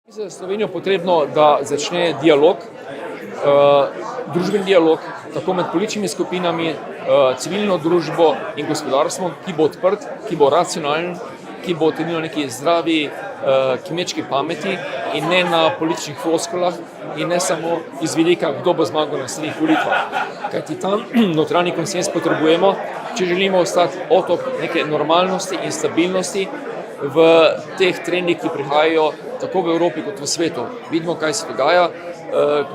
Za Slovenijo je potrebno, da začne dialog, družbeni dialog, tako med političnimi skupinami, civilno družbo in gospodarstvom, ki bo odprt, ki bo racionalen, ki bo temeljil na neki zdravi kmečki pameti in ne na političnih floskulah in ne samo iz vidika, kdo bo zmagal na naslednjih volitvah. Kajti tam notranji konsenz potrebujemo, če želimo ostati otok neke normalnosti in stabilnosti v teh trendih, ki prihajajo tako v Evropi kot v svetu. Vidimo, kaj se dogaja.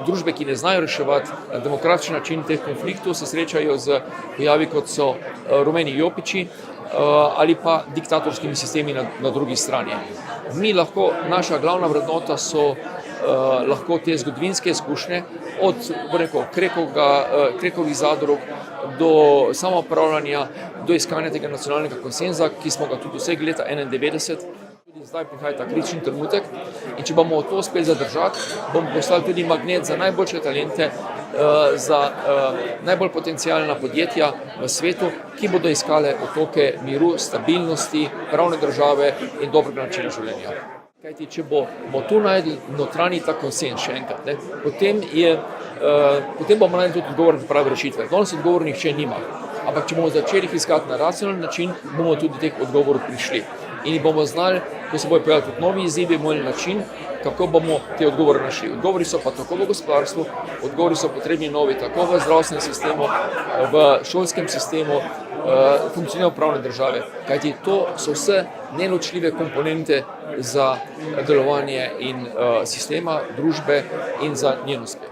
Družbe, ki ne znajo reševati na demokratičen način teh konfliktov, se srečajo z pojavi, kot so rumeni jopiči ali pa diktatorskimi sistemi na drugi strani. Naša glavna vrednota so lahko te zgodovinske izkušnje, od Krekovih zadrug do samoupravljanja, do iskanja tega nacionalnega konsenza, ki smo ga tudi dosegli leta 1991. Tudi zdaj prihaja ta kritični trenutek in če bomo to uspeli zadržati, bomo postali tudi magnet za najboljše talente, za najbolj potencialna podjetja v svetu, ki bodo iskale otoke miru, stabilnosti, pravne države in dobrega načina življenja. Kajti, če bomo tu najdli notranji ta konsenz, še enkrat, potem bomo najdli tudi odgovor na prave rešitve. Danes odgovor nihče nima, ampak če bomo začeli iskati na racionalen način, bomo tudi teh odgovorov prišli. In bomo znali, ko se bojo pojavili tudi novi izzivi, moj način, kako bomo te odgovore našli. Odgovori so pa tako v gospodarstvu, odgovori so potrebni novi tako v zdravstvenem sistemu, v šolskem sistemu, funkcioniranju pravne države. Kajti to so vse neločljive komponente za delovanje in sistema, družbe in za njen uspeh.